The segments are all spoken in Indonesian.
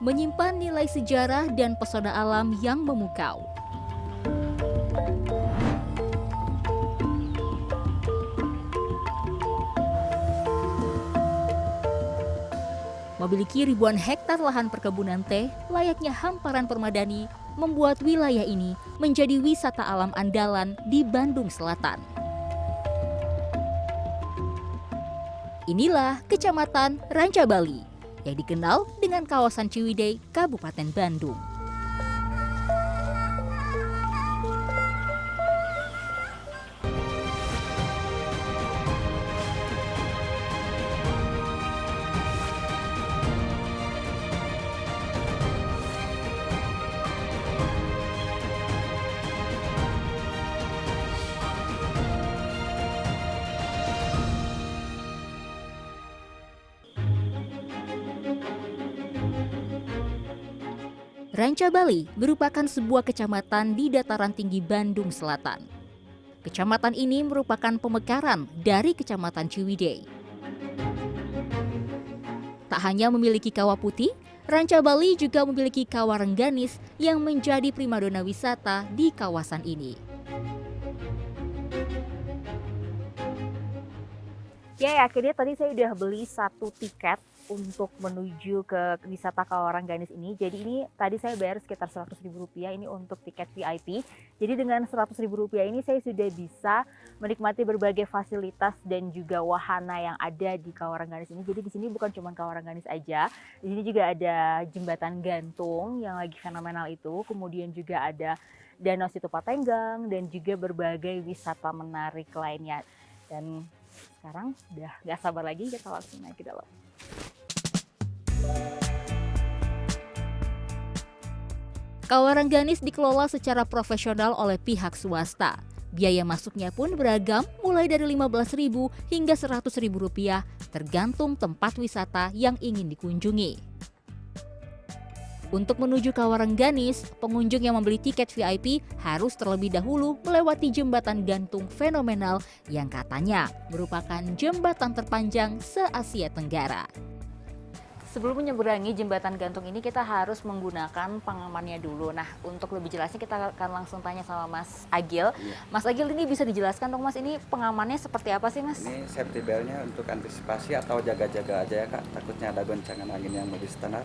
menyimpan nilai sejarah dan pesona alam yang memukau. Memiliki ribuan hektar lahan perkebunan teh, layaknya hamparan permadani, membuat wilayah ini menjadi wisata alam andalan di Bandung Selatan. Inilah Kecamatan Ranca Bali, yang dikenal dengan kawasan Ciwidey, Kabupaten Bandung. Ranca Bali merupakan sebuah kecamatan di dataran tinggi Bandung Selatan. Kecamatan ini merupakan pemekaran dari Kecamatan Ciwidey. Tak hanya memiliki kawah putih, Ranca Bali juga memiliki kawah rengganis yang menjadi primadona wisata di kawasan ini. Ya, akhirnya tadi saya udah beli 1 tiket untuk menuju ke wisata Kawah Rengganis ini. Jadi ini tadi saya bayar sekitar Rp100.000 ini untuk tiket VIP. Jadi dengan Rp100.000 ini saya sudah bisa menikmati berbagai fasilitas dan juga wahana yang ada di Kawah Rengganis ini. Jadi di sini bukan cuma Kawah Rengganis aja, di sini juga ada jembatan gantung yang lagi fenomenal itu. Kemudian juga ada Danau Situpatenggang dan juga berbagai wisata menarik lainnya. Dan sekarang udah gak sabar lagi, kita langsung naik ke dalam. Kawah Rengganis dikelola secara profesional oleh pihak swasta. Biaya masuknya pun beragam, mulai dari Rp15.000 hingga Rp100.000, tergantung tempat wisata yang ingin dikunjungi. Untuk menuju Kawah Rengganis, pengunjung yang membeli tiket VIP harus terlebih dahulu melewati jembatan gantung fenomenal yang katanya merupakan jembatan terpanjang se-Asia Tenggara. Sebelum menyeberangi jembatan gantung ini kita harus menggunakan pengamannya dulu. Nah, untuk lebih jelasnya kita akan langsung tanya sama Mas Agil. Iya. Mas Agil, ini bisa dijelaskan dong Mas, ini pengamannya seperti apa sih Mas? Ini safety belt-nya untuk antisipasi atau jaga-jaga aja ya Kak. Takutnya ada goncangan angin yang lebih standar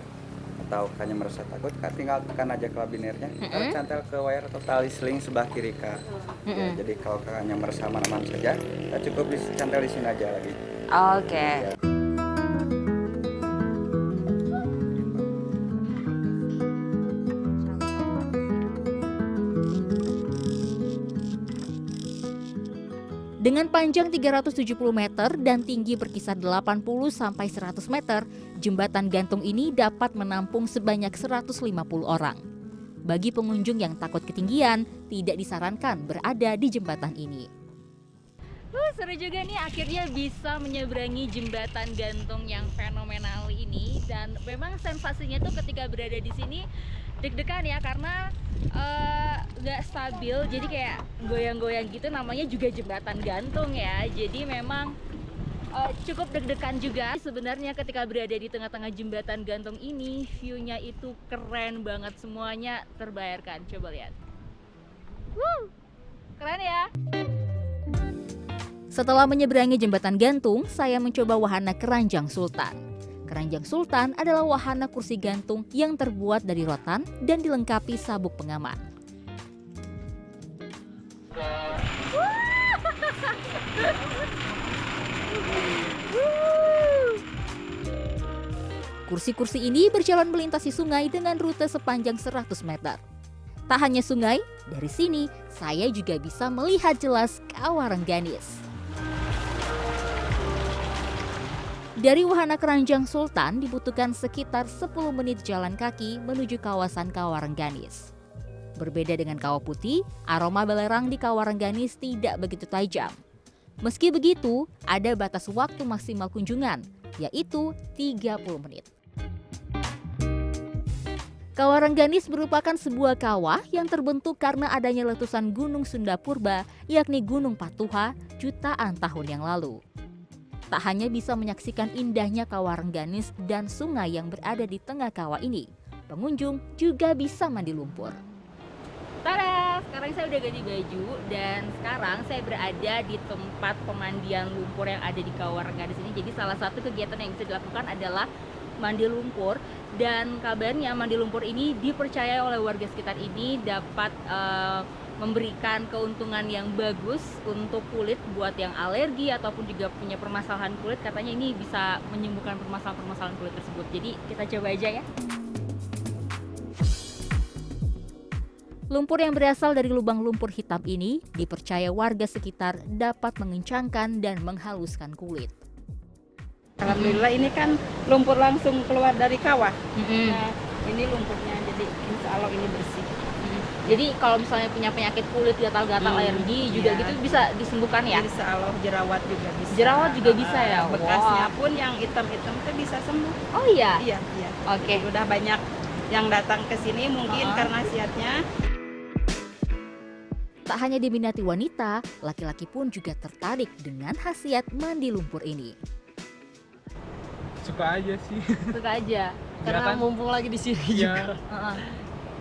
atau hanya merasa takut, Kak tinggal tekan aja karabinernya. Kita cantel ke wire atau tali seling sebelah kiri Kak. Ya, jadi kalau Kakaknya merasa aman-aman saja, kita cukup cantel di sini aja lagi. Oke. Ya. Dengan panjang 370 meter dan tinggi berkisar 80 sampai 100 meter, jembatan gantung ini dapat menampung sebanyak 150 orang. Bagi pengunjung yang takut ketinggian, tidak disarankan berada di jembatan ini. Seru juga nih, akhirnya bisa menyeberangi jembatan gantung yang fenomenal ini. Dan memang sensasinya tuh ketika berada di sini deg-degan ya, karena nggak stabil, jadi kayak goyang-goyang gitu. Namanya juga jembatan gantung ya, jadi memang cukup deg-degan juga. Sebenarnya ketika berada di tengah-tengah jembatan gantung ini, view-nya itu keren banget, semuanya terbayarkan. Coba lihat. Keren ya. Setelah menyeberangi jembatan gantung, saya mencoba wahana Keranjang Sultan. Keranjang Sultan adalah wahana kursi gantung yang terbuat dari rotan dan dilengkapi sabuk pengaman. Kursi-kursi ini berjalan melintasi sungai dengan rute sepanjang 100 meter. Tak hanya sungai, dari sini saya juga bisa melihat jelas Kawah Rengganis. Dari wahana Keranjang Sultan dibutuhkan sekitar 10 menit jalan kaki menuju kawasan Kawah Rengganis. Berbeda dengan kawah putih, aroma belerang di Kawah Rengganis tidak begitu tajam. Meski begitu, ada batas waktu maksimal kunjungan, yaitu 30 menit. Kawah Rengganis merupakan sebuah kawah yang terbentuk karena adanya letusan Gunung Sunda Purba, yakni Gunung Patuha, jutaan tahun yang lalu. Tak hanya bisa menyaksikan indahnya Kawah Rengganis dan sungai yang berada di tengah kawah ini, Pengunjung juga bisa mandi lumpur. Tada! Sekarang saya udah ganti baju dan sekarang saya berada di tempat pemandian lumpur yang ada di Kawarengganis ini. Jadi salah satu kegiatan yang bisa dilakukan adalah mandi lumpur, dan kabarnya mandi lumpur ini dipercaya oleh warga sekitar ini dapat memberikan keuntungan yang bagus untuk kulit buat yang alergi ataupun juga punya permasalahan kulit. Katanya ini bisa menyembuhkan permasalahan-permasalahan kulit tersebut. Jadi kita coba aja ya. Lumpur yang berasal dari lubang lumpur hitam ini dipercaya warga sekitar dapat mengencangkan dan menghaluskan kulit. Alhamdulillah ini kan lumpur langsung keluar dari kawah. Nah, ini lumpurnya, jadi insya Allah ini bersih. Jadi kalau misalnya punya penyakit kulit, gatal-gatal, alergi juga gitu bisa disembuhkan ya? Insya Allah jerawat juga bisa. Jerawat juga bisa ya? Bekasnya pun yang hitam-hitam itu bisa sembuh. Oh iya? Iya. Oke. Udah banyak yang datang ke sini mungkin karena khasiatnya. Tak hanya diminati wanita, laki-laki pun juga tertarik dengan khasiat mandi lumpur ini. Suka aja sih. Suka aja? Karena kan? mumpung lagi di sini Ya, juga.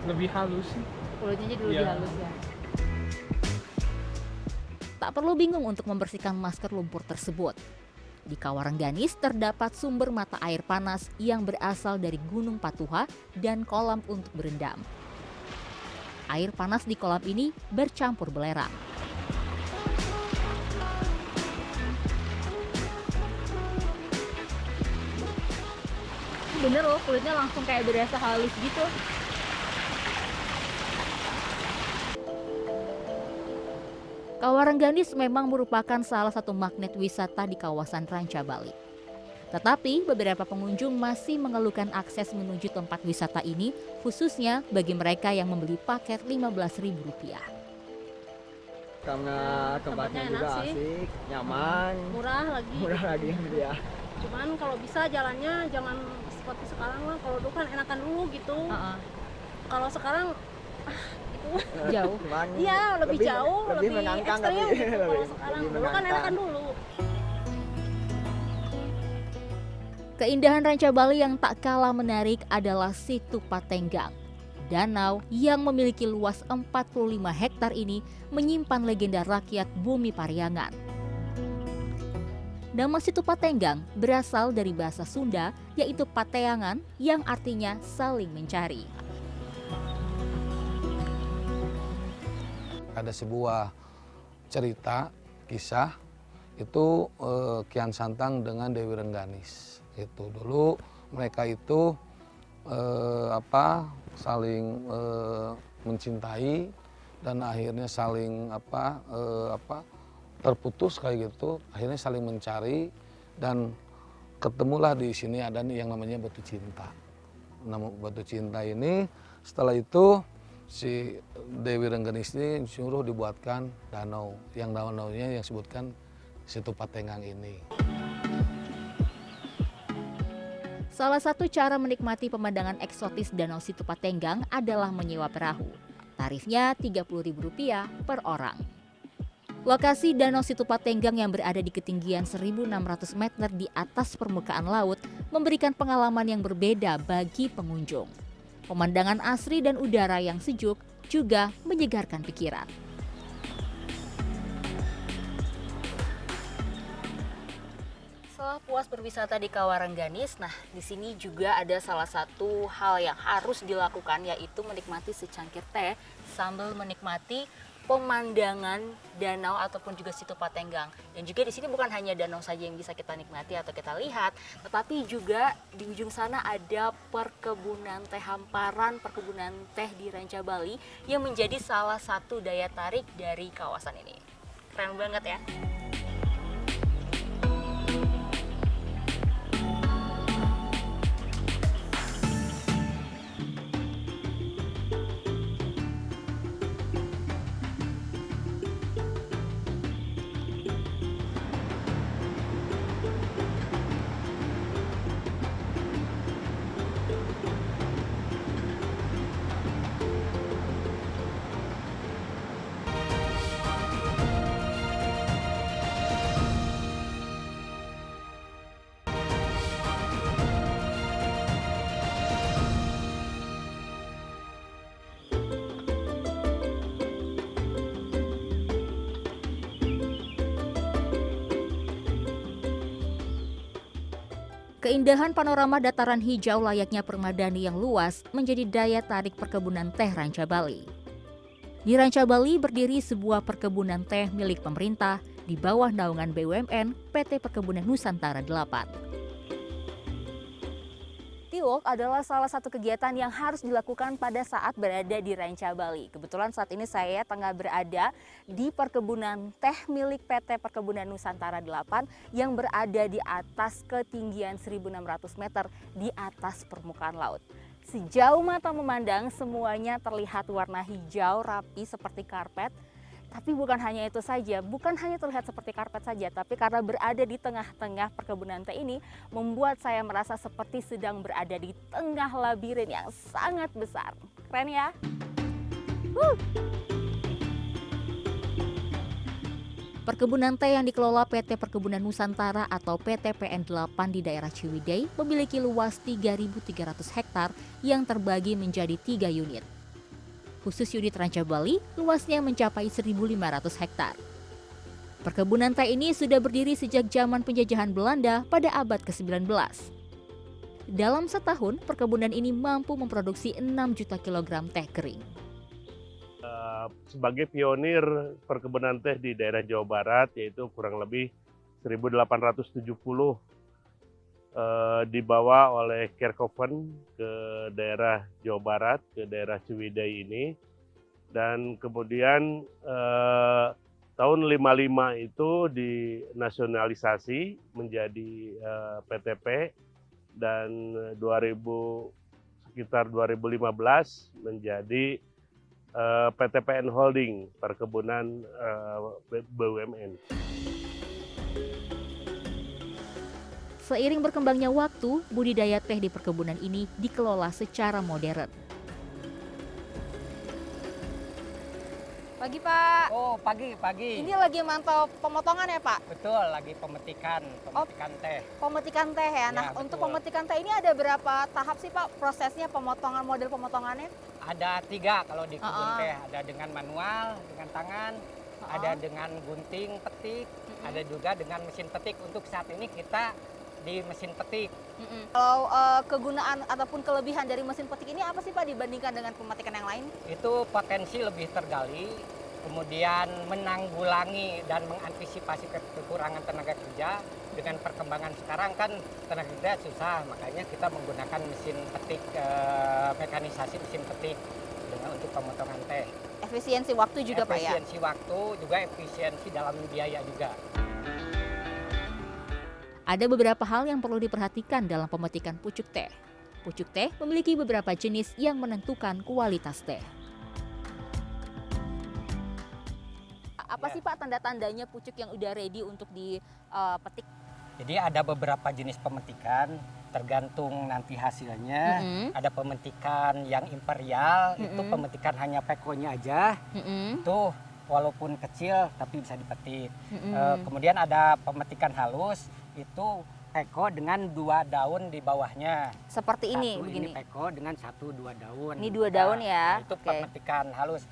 lebih halus sih. Kulitnya jadi lebih Iya. halus ya. Tak perlu bingung untuk membersihkan masker lumpur tersebut. Di Kawarengganis terdapat sumber mata air panas yang berasal dari Gunung Patuha dan kolam untuk berendam. Air panas di kolam ini bercampur belerang. Bener loh, kulitnya langsung kayak berasa halus gitu. Kawarengganis memang merupakan salah satu magnet wisata di kawasan Ranca Bali. Tetapi beberapa pengunjung masih mengeluhkan akses menuju tempat wisata ini, khususnya bagi mereka yang membeli paket Rp15.000. Karena tempatnya Tempatnya juga enak sih. asik, nyaman, Murah lagi. murah lagi gitu ya. Cuman kalau bisa jalannya jangan seperti sekarang lah. Kalau dulu kan enakan dulu gitu. Kalau sekarang Jauh. Cuman iya lebih jauh, lebih menantang ekstrim tapi gitu. Kalau sekarang lebih dulu kan menantang. enakan dulu. Keindahan Ranca Bali yang tak kalah menarik adalah Situ Patenggang. Danau yang memiliki luas 45 hektar ini menyimpan legenda rakyat Bumi Pariangan. Nama Situ Patenggang berasal dari bahasa Sunda yaitu pateangan yang artinya saling mencari. Ada sebuah cerita, kisah, itu Kian Santang dengan Dewi Rengganis. Itu dulu mereka itu saling mencintai dan akhirnya saling terputus kayak gitu. Akhirnya saling mencari dan ketemulah di sini ada yang namanya batu cinta. Nama batu cinta ini setelah itu si Dewi Rengganis ini suruh dibuatkan danau, yang danaunya yang disebutkan Situ Patenggang ini. Salah satu cara menikmati pemandangan eksotis Danau Situ Patenggang adalah menyewa perahu. Tarifnya Rp30.000 per orang. Lokasi Danau Situ Patenggang yang berada di ketinggian 1.600 meter di atas permukaan laut memberikan pengalaman yang berbeda bagi pengunjung. Pemandangan asri dan udara yang sejuk juga menyegarkan pikiran. Setelah puas berwisata di Kawarengganis, nah di sini juga ada salah satu hal yang harus dilakukan yaitu menikmati secangkir teh sambil menikmati pemandangan danau ataupun juga Situ Patenggang. Dan juga di sini bukan hanya danau saja yang bisa kita nikmati atau kita lihat, tetapi juga di ujung sana ada perkebunan teh hamparan, perkebunan teh di Ranca Bali yang menjadi salah satu daya tarik dari kawasan ini. Keren banget ya. Keindahan panorama dataran hijau layaknya permadani yang luas menjadi daya tarik perkebunan teh Ranca Bali. Di Ranca Bali berdiri sebuah perkebunan teh milik pemerintah di bawah naungan BUMN PT Perkebunan Nusantara 8. Tea Walk adalah salah satu kegiatan yang harus dilakukan pada saat berada di Ranca Bali. Kebetulan saat ini saya tengah berada di perkebunan teh milik PT Perkebunan Nusantara 8 yang berada di atas ketinggian 1.600 meter di atas permukaan laut. Sejauh mata memandang semuanya terlihat warna hijau rapi seperti karpet. Tapi bukan hanya itu saja, bukan hanya terlihat seperti karpet saja, tapi karena berada di tengah-tengah perkebunan teh ini membuat saya merasa seperti sedang berada di tengah labirin yang sangat besar. Keren ya? Perkebunan teh yang dikelola PT Perkebunan Nusantara atau PT PN 8 di daerah Ciwidey memiliki luas 3.300 hektar yang terbagi menjadi 3 unit. Khusus unit Ranca Bali, luasnya mencapai 1.500 hektar. Perkebunan teh ini sudah berdiri sejak zaman penjajahan Belanda pada abad ke-19. Dalam setahun, perkebunan ini mampu memproduksi 6 juta kilogram teh kering. Sebagai pionir perkebunan teh di daerah Jawa Barat, yaitu kurang lebih 1870, dibawa oleh Kerkoven ke daerah Jawa Barat, ke daerah Ciwidey ini, dan kemudian tahun 55 itu dinasionalisasi menjadi PTP, dan sekitar 2015 menjadi PT PN Holding Perkebunan BUMN. Seiring berkembangnya waktu, budidaya teh di perkebunan ini dikelola secara modern. Pagi Pak. Oh, pagi. Ini lagi mantau pemotongan ya Pak? Betul, lagi pemetikan teh. Pemetikan teh ya. Nah, Ya, untuk betul. pemetikan teh ini ada berapa tahap sih Pak prosesnya pemotongan, model pemotongannya? Ada 3 kalau di kebun teh. Ada dengan manual, dengan tangan, ada dengan gunting petik, ada juga dengan mesin petik. Untuk saat ini kita di mesin petik. Kalau kegunaan ataupun kelebihan dari mesin petik ini apa sih Pak dibandingkan dengan pemetikan yang lain? Itu potensi lebih tergali, kemudian menanggulangi dan mengantisipasi kekurangan tenaga kerja. Dengan perkembangan sekarang kan tenaga kerja susah, makanya kita menggunakan mesin petik, mekanisasi mesin petik untuk pemotongan teh. Efisiensi waktu juga Pak ya? Efisiensi waktu, juga efisiensi dalam biaya juga. Ada beberapa hal yang perlu diperhatikan dalam pemetikan pucuk teh. Pucuk teh memiliki beberapa jenis yang menentukan kualitas teh. Apa sih Pak tanda-tandanya pucuk yang udah ready untuk dipetik? Jadi ada beberapa jenis pemetikan, tergantung nanti hasilnya. Ada pemetikan yang imperial, itu pemetikan hanya pekonya aja. Itu walaupun kecil tapi bisa dipetik. Kemudian ada pemetikan halus, itu peko dengan 2 daun di bawahnya. Seperti ini, begini. Ini peko dengan 1-2 daun. Ini 2 daun ya. Nah, itu pemetikan halus.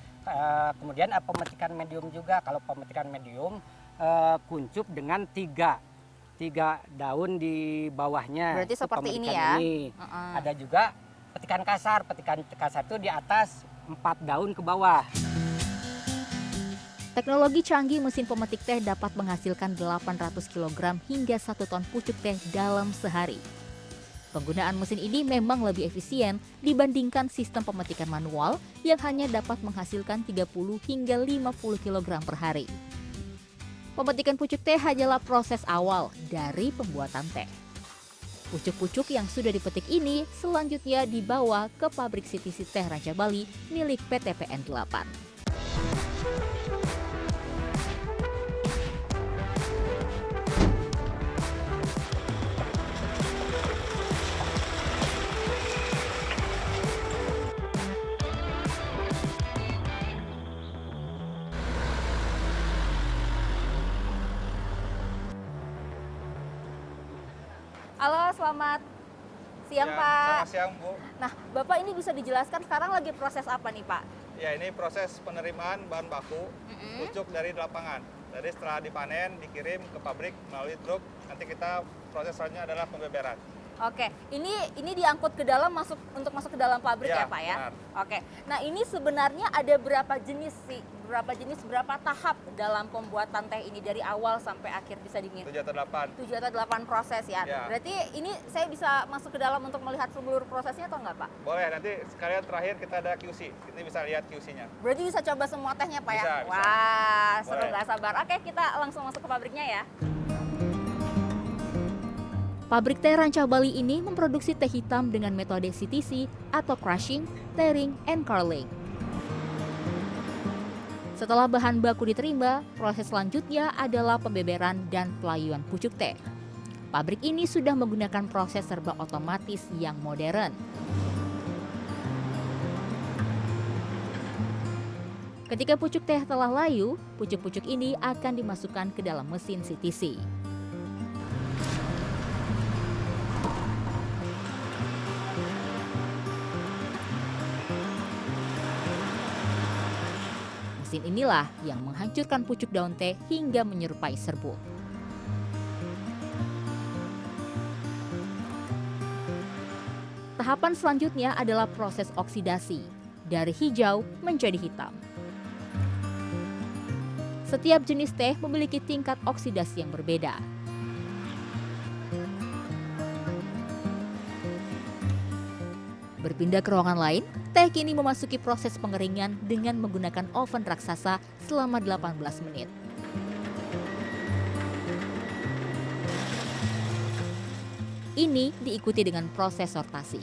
Kemudian ada pemetikan medium juga. Kalau pemetikan medium, kuncup dengan 3 daun di bawahnya. Berarti itu seperti ini pemetikan ya. ini. Ada juga petikan kasar. Petikan kasar itu di atas 4 daun ke bawah. Teknologi canggih mesin pemetik teh dapat menghasilkan 800 kg hingga 1 ton pucuk teh dalam sehari. Penggunaan mesin ini memang lebih efisien dibandingkan sistem pemetikan manual yang hanya dapat menghasilkan 30 hingga 50 kg per hari. Pemetikan pucuk teh hanyalah proses awal dari pembuatan teh. Pucuk-pucuk yang sudah dipetik ini selanjutnya dibawa ke pabrik CTC Teh Ranca Bali milik PT PN 8. Halo, selamat siang Pak. Selamat siang Bu. Nah, Bapak ini bisa dijelaskan sekarang lagi proses apa nih Pak? Ya, ini proses penerimaan bahan baku pucuk dari lapangan. Jadi setelah dipanen, dikirim ke pabrik melalui truk, nanti kita proses selanjutnya adalah pembeberan. Oke, ini diangkut ke dalam untuk masuk ke dalam pabrik ya, Ya, Pak ya. benar. Oke. Nah, ini sebenarnya ada berapa jenis sih? Berapa tahap dalam pembuatan teh ini dari awal sampai akhir bisa dingin? 7 atau 8. 7 atau 8 proses ya. Ya. Berarti ini saya bisa masuk ke dalam untuk melihat seluruh prosesnya atau enggak, Pak? Boleh, nanti sekalian terakhir kita ada QC. Ini bisa lihat QC-nya. Berarti bisa coba semua tehnya, Pak ya? Bisa, bisa. Wah, seru Boleh. nggak sabar. Oke, kita langsung masuk ke pabriknya ya. Pabrik teh Ranca Bali ini memproduksi teh hitam dengan metode CTC atau crushing, tearing, and curling. Setelah bahan baku diterima, proses selanjutnya adalah pembeberan dan pelayuan pucuk teh. Pabrik ini sudah menggunakan proses serba otomatis yang modern. Ketika pucuk teh telah layu, pucuk-pucuk ini akan dimasukkan ke dalam mesin CTC. Mesin inilah yang menghancurkan pucuk daun teh hingga menyerupai serbuk. Tahapan selanjutnya adalah proses oksidasi, dari hijau menjadi hitam. Setiap jenis teh memiliki tingkat oksidasi yang berbeda. Berpindah ke ruangan lain, teh kini memasuki proses pengeringan dengan menggunakan oven raksasa selama 18 menit. Ini diikuti dengan proses sortasi.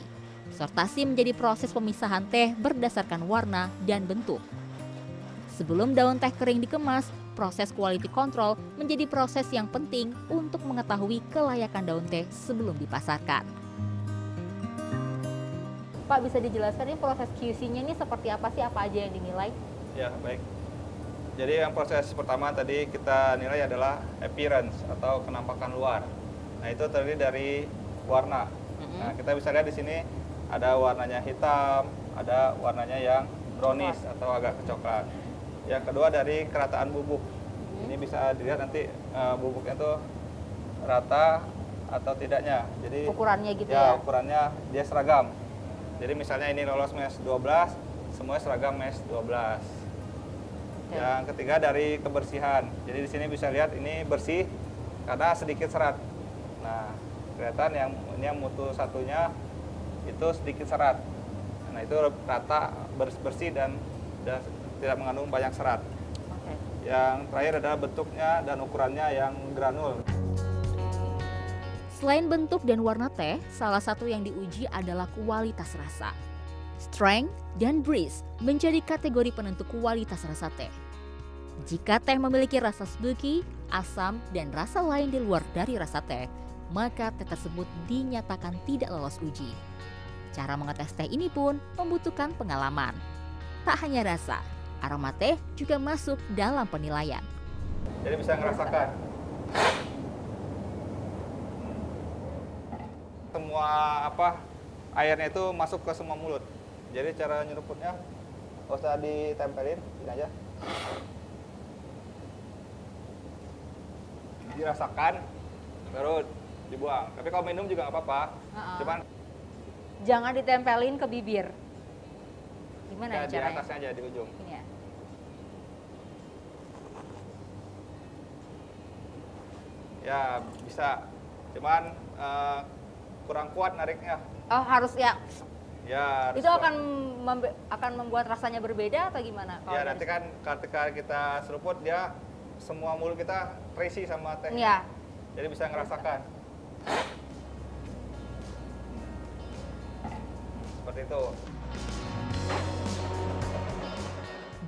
Sortasi menjadi proses pemisahan teh berdasarkan warna dan bentuk. Sebelum daun teh kering dikemas, proses quality control menjadi proses yang penting untuk mengetahui kelayakan daun teh sebelum dipasarkan. Pak, bisa dijelaskan ini proses QC-nya ini seperti apa sih? Apa aja yang dinilai? Ya, baik. Jadi yang proses pertama tadi kita nilai adalah appearance atau kenampakan luar. Nah, itu terdiri dari warna. Nah, kita bisa lihat di sini ada warnanya hitam, ada warnanya yang brownish atau agak kecoklat. Yang kedua dari kerataan bubuk. Ini bisa dilihat nanti bubuknya tuh rata atau tidaknya. Jadi Ukurannya gitu ya? ukurannya dia seragam. Jadi misalnya ini lolos MES 12, semuanya seragam MES 12. Yang ketiga dari kebersihan. Jadi di sini bisa lihat ini bersih karena sedikit serat. Nah, kelihatan yang mutu satunya itu sedikit serat. Nah, itu rata bersih dan tidak mengandung banyak serat. Yang terakhir adalah bentuknya dan ukurannya yang granul. Selain bentuk dan warna teh, salah satu yang diuji adalah kualitas rasa. Strength dan breeze menjadi kategori penentu kualitas rasa teh. Jika teh memiliki rasa smoky, asam, dan rasa lain di luar dari rasa teh, maka teh tersebut dinyatakan tidak lolos uji. Cara mengetes teh ini pun membutuhkan pengalaman. Tak hanya rasa, aroma teh juga masuk dalam penilaian. Jadi bisa ngerasakan semua airnya itu masuk ke semua mulut. Jadi cara nyeruputnya nggak usah ditempelin, ini aja. Dirasakan, baru dibuang. Tapi kalau minum juga nggak apa-apa. Cuman Jangan ditempelin ke bibir. Gimana ya, ya di caranya? atasnya aja di ujung. Ini ya. Ya bisa, cuman kurang kuat nariknya. Oh, harus ya. Ya. harus Itu kuat. akan membuat rasanya berbeda atau gimana? Ya nanti kan ketika kita seruput dia semua mulut kita terisi sama teh. Iya. Jadi bisa ngerasakan. Seperti itu.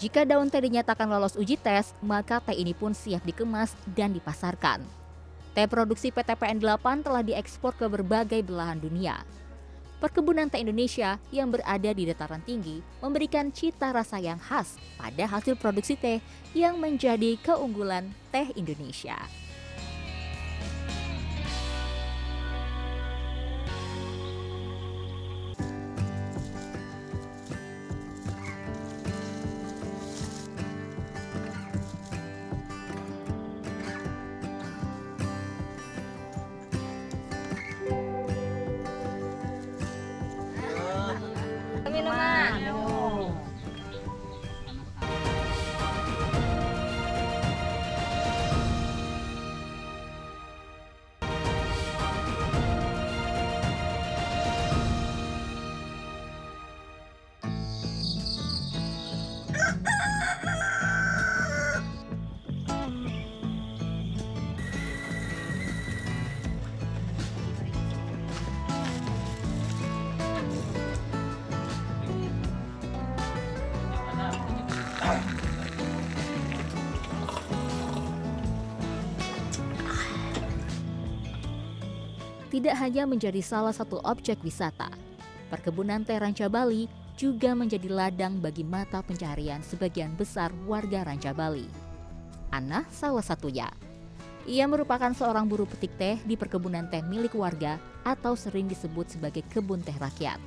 Jika daun teh dinyatakan lolos uji tes, maka teh ini pun siap dikemas dan dipasarkan. Teh produksi PT PN 8 telah diekspor ke berbagai belahan dunia. Perkebunan teh Indonesia yang berada di dataran tinggi memberikan cita rasa yang khas pada hasil produksi teh yang menjadi keunggulan teh Indonesia. Tidak hanya menjadi salah satu objek wisata, perkebunan teh Ranca Bali juga menjadi ladang bagi mata pencaharian sebagian besar warga Ranca Bali. Ana salah satunya. Ia merupakan seorang buruh petik teh di perkebunan teh milik warga atau sering disebut sebagai kebun teh rakyat.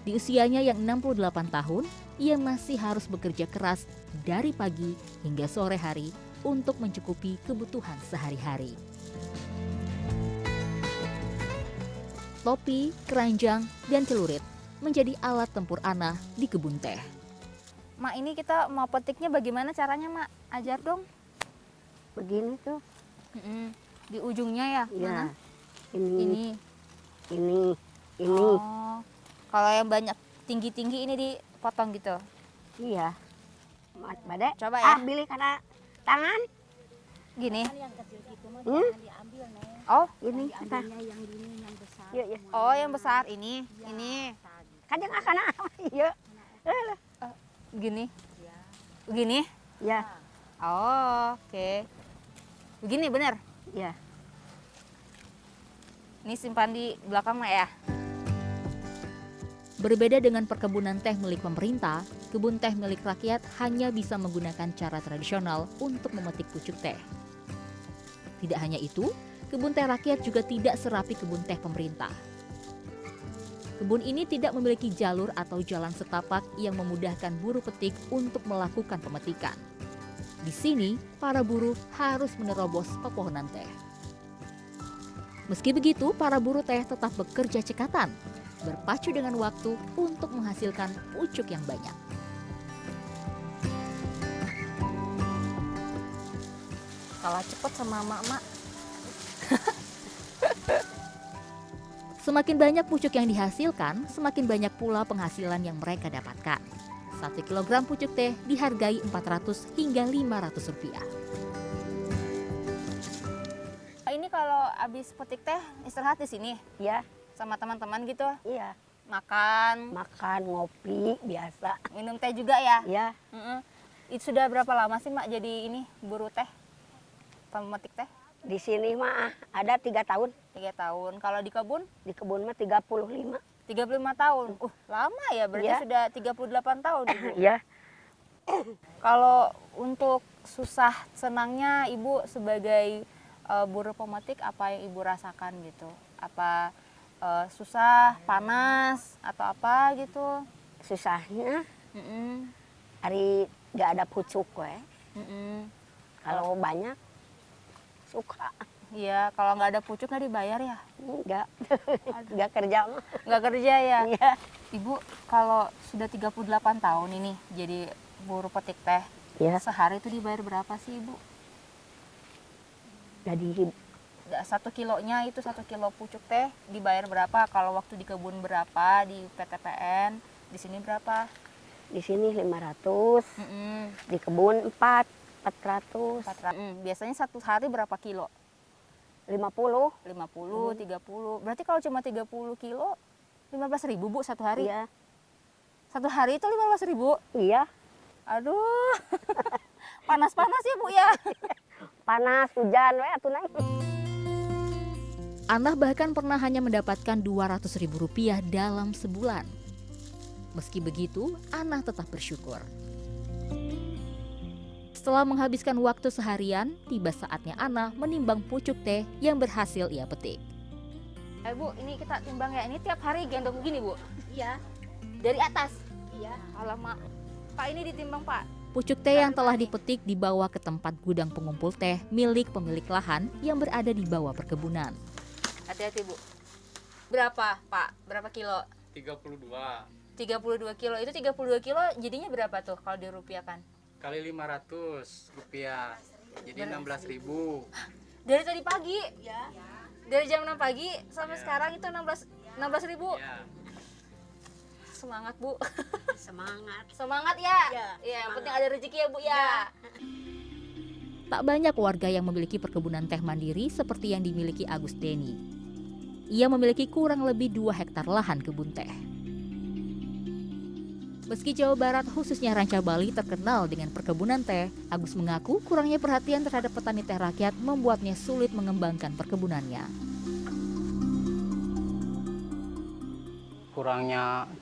Di usianya yang 68 tahun, ia masih harus bekerja keras dari pagi hingga sore hari untuk mencukupi kebutuhan sehari-hari. Topi, keranjang, dan celurit menjadi alat tempur Ana di kebun teh. Mak, ini kita mau petiknya bagaimana caranya, Mak? Ajar dong. Begini tuh. Di ujungnya ya? Iya. Mana? Ini. Oh, kalau yang banyak tinggi-tinggi ini dipotong gitu? Iya. Bade. Coba ya. Pilih karena tangan. Gini? Oh, ini. Iya. Oh, yang besar ini? Ini? Kadang akan iya. Gini? Begini? Ya. Oh, oke. Begini bener? Ya. Ini simpan di belakang, Mak, ya? Berbeda dengan perkebunan teh milik pemerintah, kebun teh milik rakyat hanya bisa menggunakan cara tradisional untuk memetik pucuk teh. Tidak hanya itu, kebun teh rakyat juga tidak serapi kebun teh pemerintah. Kebun ini tidak memiliki jalur atau jalan setapak yang memudahkan buruh petik untuk melakukan pemetikan. Di sini, para buruh harus menerobos pepohonan teh. Meski begitu, para buruh teh tetap bekerja cekatan, berpacu dengan waktu untuk menghasilkan pucuk yang banyak. Kalah cepet sama emak-emak. Semakin banyak pucuk yang dihasilkan, semakin banyak pula penghasilan yang mereka dapatkan. 1 kilogram pucuk teh dihargai 400 hingga 500 rupiah. Ini kalau habis petik teh istirahat di sini? Iya. Sama teman-teman gitu? Iya. Makan? Makan, ngopi, biasa. Minum teh juga ya? Iya. Itu sudah berapa lama sih, Mak, jadi ini buruh teh? Pemetik teh? Di sini mah ada 3 tahun. 3 tahun. Kalau di kebun? Di kebun mah 35. 35 tahun. Lama ya, berarti Iya. sudah 38 tahun, Ibu. Iya. Kalau untuk susah senangnya Ibu sebagai buruh pemetik, apa yang Ibu rasakan gitu? Apa susah, panas, atau apa gitu? Susahnya hari gak ada pucuk we. Kalau banyak suka. Iya, kalau nggak ada pucuk nggak dibayar ya? Enggak. Enggak kerja mah. Nggak kerja ya? Iya. Ibu kalau sudah 38 tahun ini jadi buruh petik teh, Iya. sehari itu dibayar berapa sih, Ibu? Jadi 1 kilonya itu 1 kilo pucuk teh dibayar berapa? Kalau waktu di kebun berapa? Di PTPN? Di sini berapa? di sini 500. Di kebun 400. Biasanya satu hari berapa kilo? 50. 50, 30. Berarti kalau cuma 30 kilo, 15.000, Bu, satu hari? Iya. Satu hari itu 15.000? Iya. Aduh. Panas-panas ya, Bu, ya? Panas, hujan, atuh naik. Anah bahkan pernah hanya mendapatkan Rp200.000 dalam sebulan. Meski begitu, Anah tetap bersyukur. Setelah menghabiskan waktu seharian, tiba saatnya Anah menimbang pucuk teh yang berhasil ia petik. Bu, ini kita timbang ya. Ini tiap hari gendong begini, Bu? Iya. Dari atas? Iya. Alamak. Pak, ini ditimbang, Pak. Pucuk teh yang telah dipetik dibawa ke tempat gudang pengumpul teh milik pemilik lahan yang berada di bawah perkebunan. Hati-hati, Bu. Berapa, Pak? Berapa kilo? 32. 32 kilo. Itu 32 kilo jadinya berapa tuh kalau dirupiahkan? Kali 500 rupiah. Jadi 16.000. Dari tadi pagi? Ya. Dari jam 6 pagi sampai sekarang itu 16.000? Ya. Semangat, Bu. Semangat. Semangat ya? Ya, Iya, yang penting ada rezeki ya, Bu, ya. Tak banyak warga yang memiliki perkebunan teh mandiri seperti yang dimiliki Agus Deni. Ia memiliki kurang lebih 2 hektar lahan kebun teh. Meski Jawa Barat khususnya Ranca Bali terkenal dengan perkebunan teh, Agus mengaku kurangnya perhatian terhadap petani teh rakyat membuatnya sulit mengembangkan perkebunannya.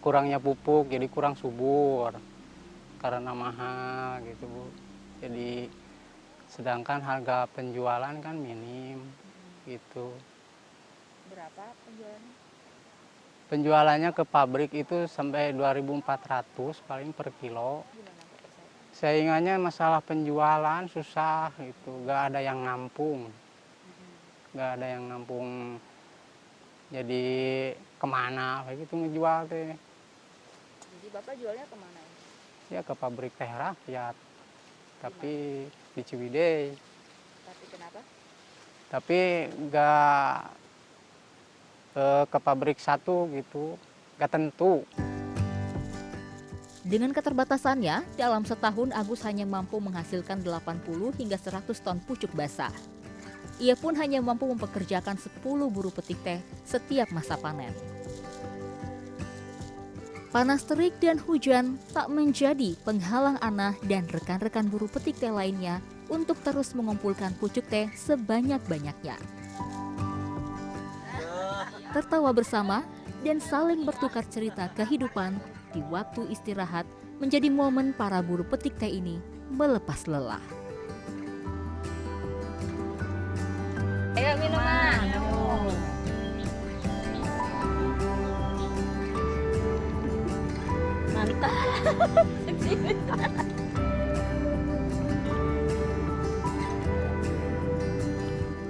kurangnya pupuk, jadi kurang subur karena mahal gitu Bu. Jadi sedangkan harga penjualan kan minim gitu. Berapa penjualannya? Penjualannya ke pabrik itu sampai 2.400 paling per kilo. Saingannya masalah penjualan susah gitu, nggak ada yang nampung. Nggak ada yang nampung, jadi kemana kayak gitu ngejual teh. Jadi Bapak jualnya kemana? Ya ke pabrik teh rakyat, tapi di Ciwidey. Tapi kenapa? Tapi nggak ke pabrik satu gitu, nggak tentu. Dengan keterbatasannya, dalam setahun Agus hanya mampu menghasilkan 80 hingga 100 ton pucuk basah. Ia pun hanya mampu mempekerjakan 10 buruh petik teh setiap masa panen. Panas terik dan hujan tak menjadi penghalang Ana dan rekan-rekan buruh petik teh lainnya untuk terus mengumpulkan pucuk teh sebanyak-banyaknya. Tertawa bersama dan saling bertukar cerita kehidupan di waktu istirahat menjadi momen para buruh petik teh ini melepas lelah. Ayo minuman. Mantap.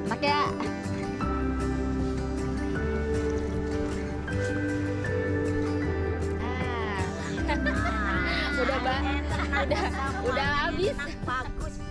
Enak ya? Udah habis. Bagus.